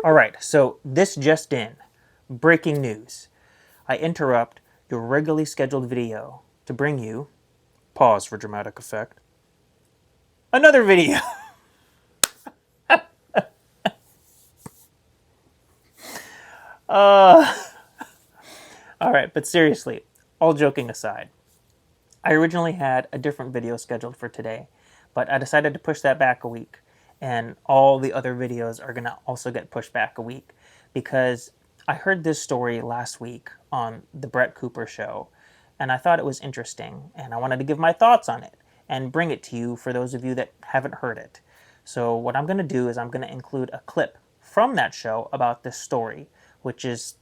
All right, so this just in. Breaking news. I interrupt your regularly scheduled video to bring you, pause for dramatic effect, another video. All right, but seriously, all joking aside, I originally had a different video scheduled for today, but I decided to push that back a week, and all the other videos are going to also get pushed back a week because I heard this story last week on the Brett Cooper show, and I thought it was interesting, and I wanted to give my thoughts on it and bring it to you for those of you that haven't heard it. So what I'm going to do is I'm going to include a clip from that show about this story, which is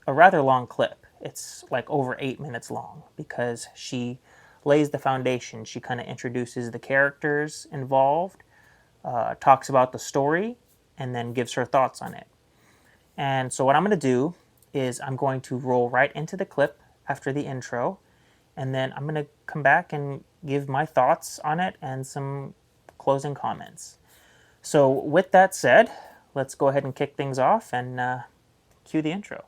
a rather long clip. It's like over 8 minutes long because she lays the foundation. She kind of introduces the characters involved, talks about the story, and then gives her thoughts on it. And so what I'm going to do is I'm going to roll right into the clip after the intro, and then I'm going to come back and give my thoughts on it and some closing comments. So with that said, let's go ahead and kick things off and cue the intro.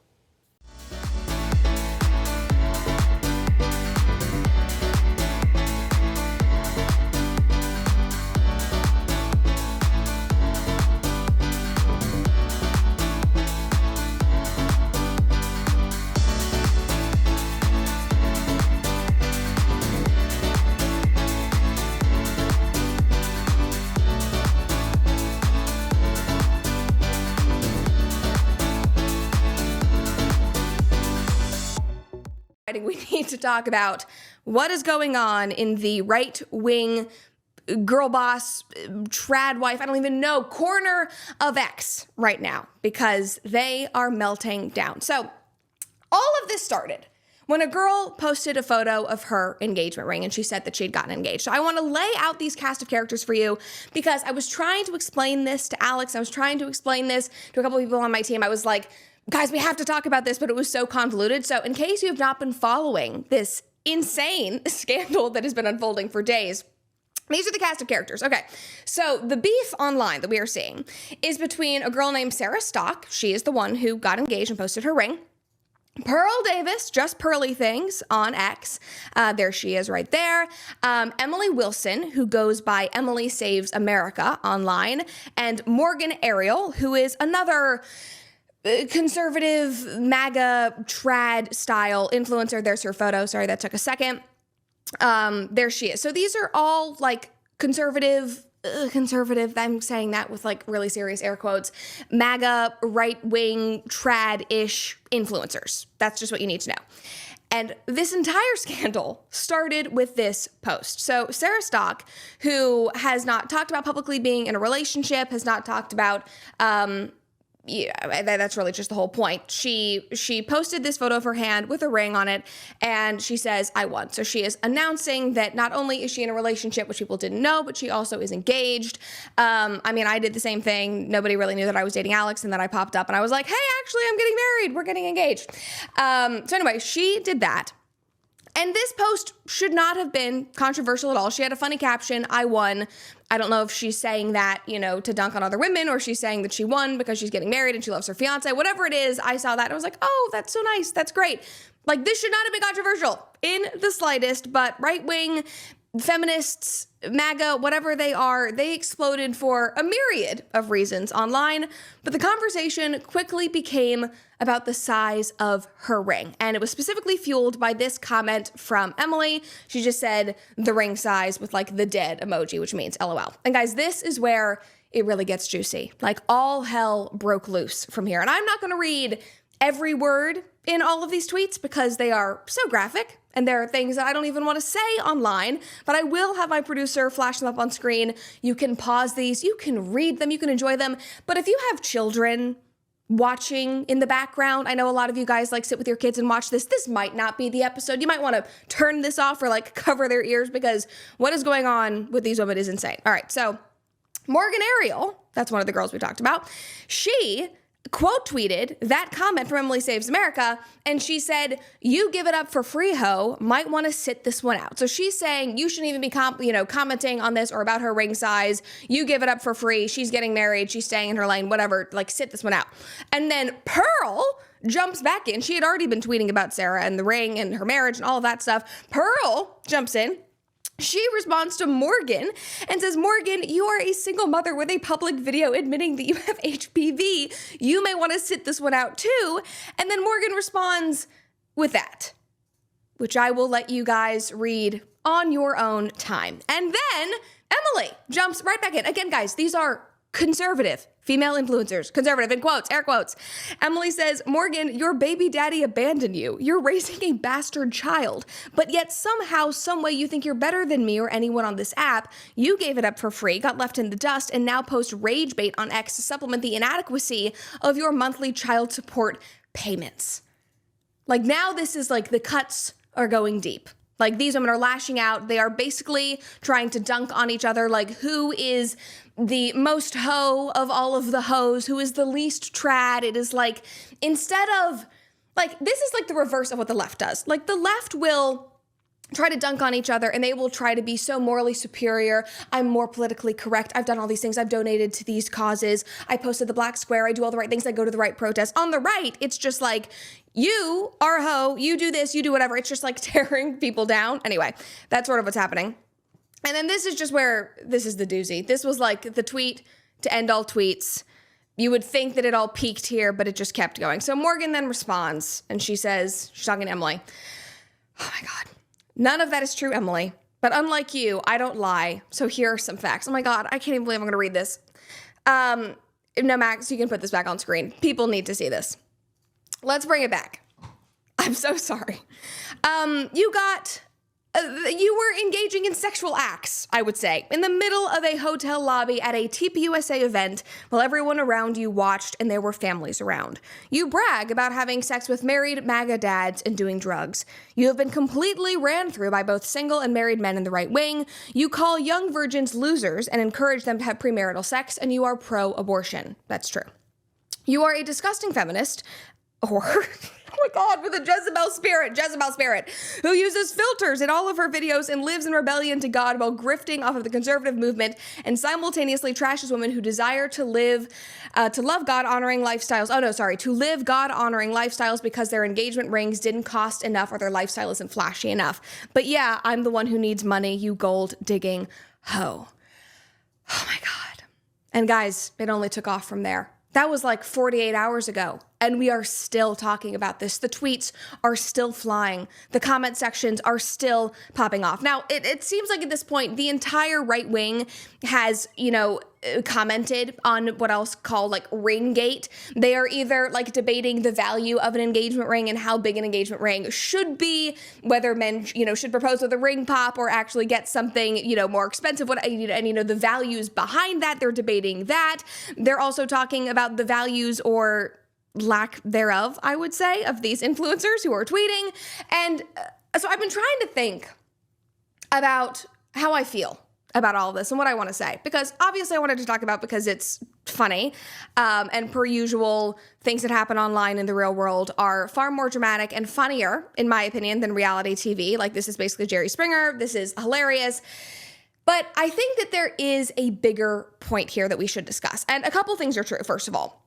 We need to talk about what is going on in the right-wing girl boss, trad wife, I don't even know, corner of X right now because they are melting down. So all of this started when a girl posted a photo of her engagement ring and she said that she'd gotten engaged. So I want to lay out these cast of characters for you because I was trying to explain this to Alex. I was trying to explain this to a couple of people on my team. I was like, guys, we have to talk about this, but it was so convoluted. So in case you have not been following this insane scandal that has been unfolding for days, these are the cast of characters. Okay, so the beef online that we are seeing is between a girl named Sarah Stock. She is the one who got engaged and posted her ring. Pearl Davis, just Pearly Things on X. There she is right there. Emily Wilson, who goes by Emily Saves America online. And Morgan Ariel, who is another conservative MAGA trad style influencer. There's her photo. Sorry, that took a second. There she is. So these are all like conservative, I'm saying that with like really serious air quotes, MAGA right-wing trad-ish influencers. That's just what you need to know. And this entire scandal started with this post. So Sarah Stock, who has not talked about publicly being in a relationship, has not talked about, that's really just the whole point. She posted this photo of her hand with a ring on it, and she says, I won. So she is announcing that not only is she in a relationship, which people didn't know, but she also is engaged. I did the same thing. Nobody really knew that I was dating Alex, and then I popped up, and I was like, hey, actually, I'm getting married. We're getting engaged. So anyway, she did that. And this post should not have been controversial at all. She had a funny caption, I won. I don't know if she's saying that, to dunk on other women, or she's saying that she won because she's getting married and she loves her fiance. Whatever it is, I saw that and I was like, oh, that's so nice. That's great. Like, this should not have been controversial in the slightest, but right-wing feminists, MAGA, whatever they are, they exploded for a myriad of reasons online, but the conversation quickly became about the size of her ring, and it was specifically fueled by this comment from Emily. She just said the ring size with like the dead emoji, which means LOL. And guys, this is where it really gets juicy. Like, all hell broke loose from here, and I'm not going to read every word in all of these tweets because they are so graphic and there are things that I don't even want to say online, but I will have my producer flash them up on screen. You can pause these, you can read them, you can enjoy them. But if you have children watching in the background, I know a lot of you guys like sit with your kids and watch this. This might not be the episode. You might want to turn this off or like cover their ears because what is going on with these women is insane. All right, so Morgan Ariel, that's one of the girls we talked about. She quote tweeted that comment from Emily Saves America, and she said, "You give it up for free, ho, might want to sit this one out." So she's saying you shouldn't even be commenting on this or about her ring size. You give it up for free. She's getting married. She's staying in her lane, whatever, like sit this one out. And then Pearl jumps back in. She had already been tweeting about Sarah and the ring and her marriage and all of that stuff. Pearl jumps in. She responds to Morgan and says, "Morgan, you are a single mother with a public video admitting that you have HPV. You may want to sit this one out too." And then Morgan responds with that, which I will let you guys read on your own time. And then Emily jumps right back in. Again, guys, these are conservative female influencers, conservative in quotes, air quotes. Emily says, "Morgan, your baby daddy abandoned you. You're raising a bastard child, but yet somehow, some way you think you're better than me or anyone on this app. You gave it up for free, got left in the dust, and now post rage bait on X to supplement the inadequacy of your monthly child support payments." Like now this is like the cuts are going deep. Like these women are lashing out. They are basically trying to dunk on each other. Like who is the most hoe of all of the hoes? Who is the least trad? It is like, instead of like, this is like the reverse of what the left does. Like the left will try to dunk on each other and they will try to be so morally superior. I'm more politically correct. I've done all these things. I've donated to these causes. I posted the black square. I do all the right things. I go to the right protests. On the right, it's just like, you are a hoe. You do this, you do whatever. It's just like tearing people down. Anyway, that's sort of what's happening. And then this is just where, this is the doozy. This was like the tweet to end all tweets. You would think that it all peaked here, but it just kept going. So Morgan then responds and she says, she's talking to Emily. "Oh my God. None of that is true, Emily. But unlike you, I don't lie. So here are some facts." Oh my God, I can't even believe I'm going to read this. No, Max, you can put this back on screen. People need to see this. Let's bring it back. I'm so sorry. You were engaging in sexual acts, I would say, in the middle of a hotel lobby at a TPUSA event while everyone around you watched and there were families around. You brag about having sex with married MAGA dads and doing drugs. You have been completely ran through by both single and married men in the right wing. You call young virgins losers and encourage them to have premarital sex, and you are pro-abortion. That's true. You are a disgusting feminist, or, oh my God, with a Jezebel spirit, who uses filters in all of her videos and lives in rebellion to God while grifting off of the conservative movement and simultaneously trashes women who desire to live God-honoring lifestyles. To live God-honoring lifestyles because their engagement rings didn't cost enough or their lifestyle isn't flashy enough. But yeah, I'm the one who needs money, you gold-digging hoe. Oh my God. And guys, it only took off from there. That was like 48 hours ago, and we are still talking about this. The tweets are still flying. The comment sections are still popping off. Now, it seems like at this point, the entire right wing has, commented on what I'll call like Ringgate. They are either like debating the value of an engagement ring and how big an engagement ring should be, whether men, should propose with a ring pop or actually get something, more expensive, and the values behind that. They're debating that. They're also talking about the values or lack thereof, I would say, of these influencers who are tweeting. And so I've been trying to think about how I feel about all of this and what I want to say, because obviously I wanted to talk about because it's funny, and per usual, things that happen online in the real world are far more dramatic and funnier, in my opinion, than reality TV. Like, this is basically Jerry Springer. This is hilarious. But I think that there is a bigger point here that we should discuss. And a couple things are true. First of all,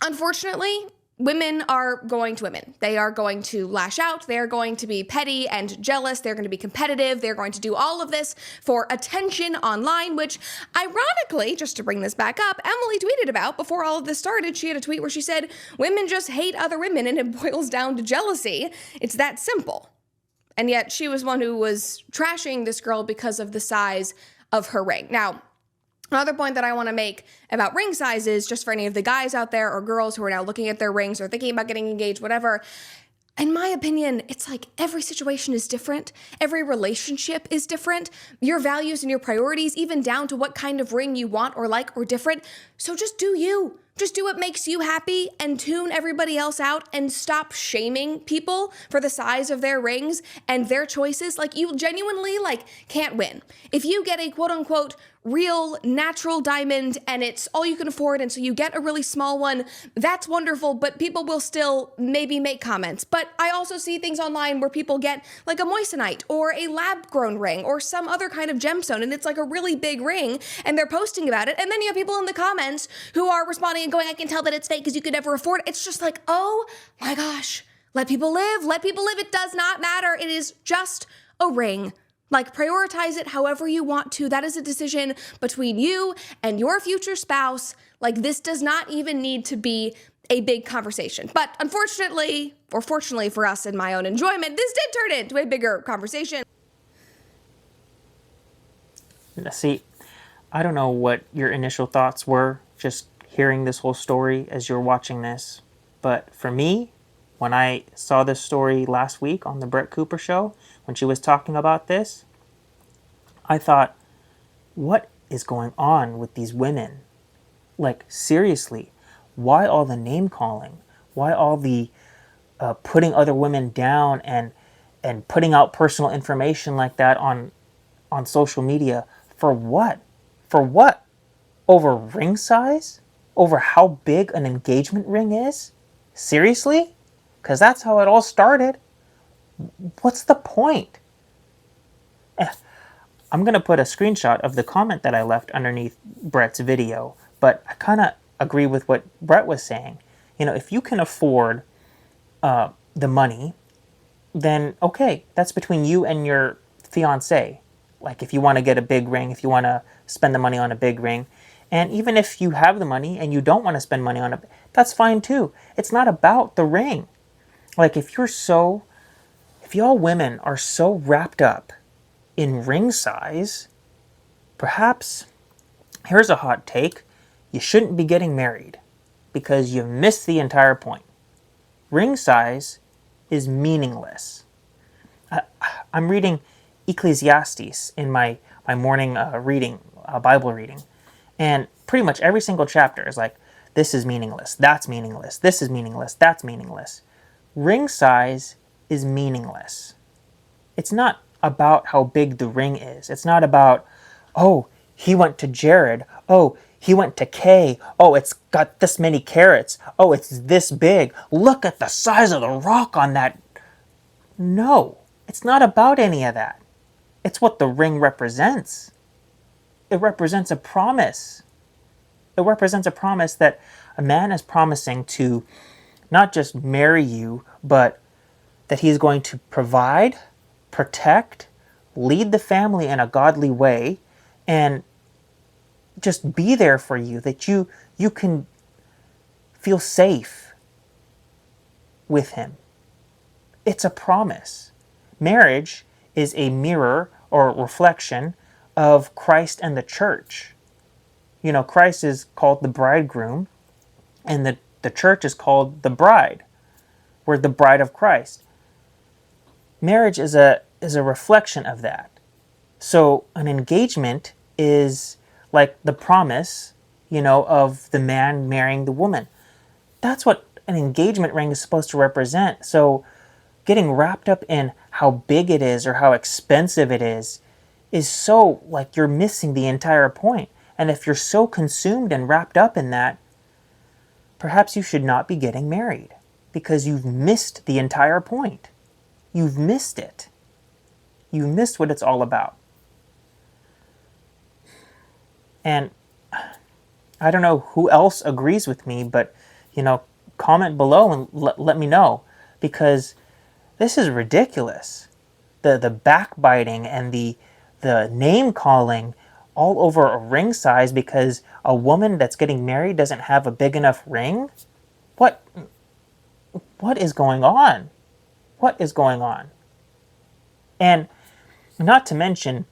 unfortunately, women are going to women. They are going to lash out. They're going to be petty and jealous. They're going to be competitive. They're going to do all of this for attention online, which ironically, just to bring this back up, Emily tweeted about before all of this started. She had a tweet where she said, "Women just hate other women and it boils down to jealousy. It's that simple." And yet she was one who was trashing this girl because of the size of her ring. Now, another point that I want to make about ring sizes, just for any of the guys out there or girls who are now looking at their rings or thinking about getting engaged, whatever, in my opinion, it's like every situation is different. Every relationship is different. Your values and your priorities, even down to what kind of ring you want or like or different. So just do you. Just do what makes you happy and tune everybody else out and stop shaming people for the size of their rings and their choices. Like, you genuinely can't win. If you get a quote unquote real natural diamond and it's all you can afford, and so you get a really small one, that's wonderful, but people will still maybe make comments. But I also see things online where people get like a moissanite or a lab-grown ring or some other kind of gemstone, and it's like a really big ring, and they're posting about it, and then you have people in the comments who are responding and going, I can tell that it's fake because you could never afford it. It's just like, oh my gosh, let people live. Let people live. It does not matter. It is just a ring. Like, prioritize it however you want to. That is a decision between you and your future spouse. Like, this does not even need to be a big conversation. But unfortunately, or fortunately for us in my own enjoyment, this did turn into a bigger conversation. See, I don't know what your initial thoughts were just hearing this whole story as you're watching this. But for me, when I saw this story last week on the Brett Cooper show, when she was talking about this, I thought, what is going on with these women? Like, seriously, why all the name calling? Why all the putting other women down and putting out personal information like that on social media? For what? For what? Over ring size? Over how big an engagement ring is? Seriously? Because that's how it all started. What's the point? I'm going to put a screenshot of the comment that I left underneath Brett's video, but I kind of agree with what Brett was saying. You know, if you can afford the money, then okay, that's between you and your fiance. Like, if you want to get a big ring, if you want to spend the money on a big ring, and even if you have the money and you don't want to spend money on it, that's fine too. It's not about the ring. Like, if y'all women are so wrapped up in ring size, perhaps, here's a hot take, you shouldn't be getting married because you missed the entire point. Ring size is meaningless. I'm reading Ecclesiastes in my morning Bible reading, and pretty much every single chapter is like, this is meaningless, that's meaningless, this is meaningless, that's meaningless. Ring size is meaningless. It's not about how big the ring is. It's not about, oh, he went to Jared. Oh, he went to Kay. Oh, it's got this many carats. Oh, it's this big. Look at the size of the rock on that. No, it's not about any of that. It's what the ring represents. It represents a promise. It represents a promise that a man is promising to not just marry you, but that he is going to provide, protect, lead the family in a godly way, and just be there for you, that you can feel safe with him. It's a promise. Marriage is a mirror or reflection of Christ and the church. You know, Christ is called the bridegroom, and the church is called the bride. We're the bride of Christ. Marriage is a reflection of that. So an engagement is like the promise, you know, of the man marrying the woman. That's what an engagement ring is supposed to represent. So getting wrapped up in how big it is or how expensive it is so, like, you're missing the entire point. And if you're so consumed and wrapped up in that, perhaps you should not be getting married because you've missed the entire point. You've missed it. You missed what it's all about. And I don't know who else agrees with me, but, you know, comment below and let me know, because this is ridiculous. The backbiting and the name calling all over a ring size because a woman that's getting married doesn't have a big enough ring? What is going on? What is going on? And not to mention,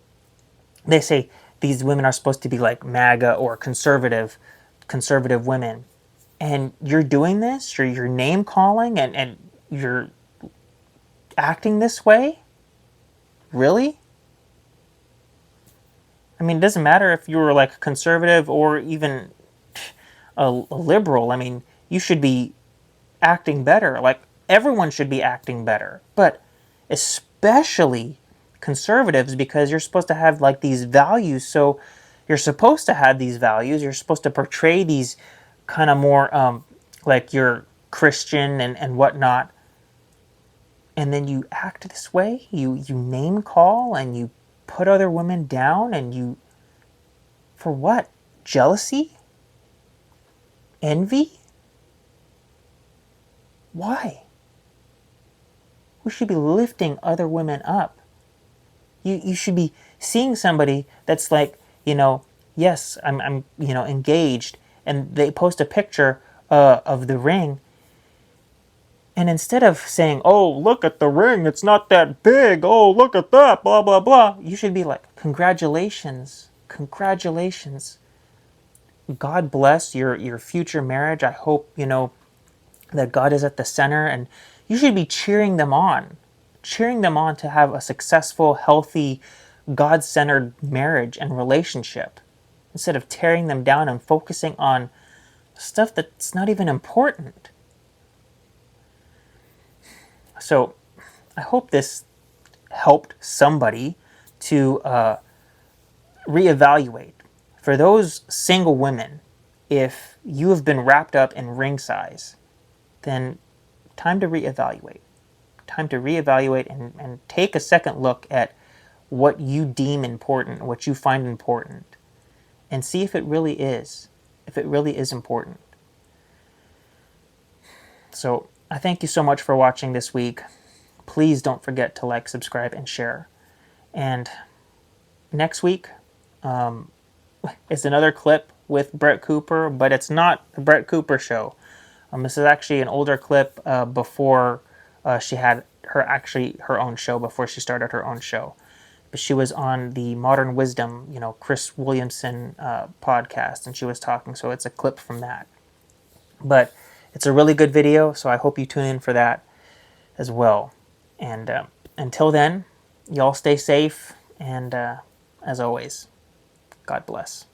they say these women are supposed to be like MAGA or conservative women. And you're doing this, you're name calling and you're acting this way? Really? I mean, it doesn't matter if you were like conservative or even a liberal. I mean, you should be acting better. Like, everyone should be acting better. But especially conservatives, because you're supposed to have like these values. So You're supposed to have these values. You're supposed to portray these kind of more like you're Christian and whatnot. And then you act this way. You name call and you put other women down, and you, for what? Jealousy? Envy? Why? We should be lifting other women up. You should be seeing somebody that's like, yes, I'm engaged, and they post a picture of the ring, and instead of saying, oh, look at the ring, it's not that big, oh, look at that, blah, blah, blah, you should be like, congratulations, congratulations. God bless your future marriage. I hope, that God is at the center, and you should be cheering them on to have a successful, healthy, God-centered marriage and relationship, instead of tearing them down and focusing on stuff that's not even important. So I hope this helped somebody to reevaluate. For those single women, if you have been wrapped up in ring size, then time to reevaluate. Time to reevaluate and take a second look at what you deem important, what you find important, and see if it really is important. So I thank you so much for watching this week. Please don't forget to like, subscribe, and share. And next week is another clip with Brett Cooper, but it's not the Brett Cooper show. This is actually an older clip before she had her own show, before she started her own show. But she was on the Modern Wisdom, Chris Williamson podcast, and she was talking. So it's a clip from that. But it's a really good video, so I hope you tune in for that as well. And until then, y'all stay safe, and as always, God bless.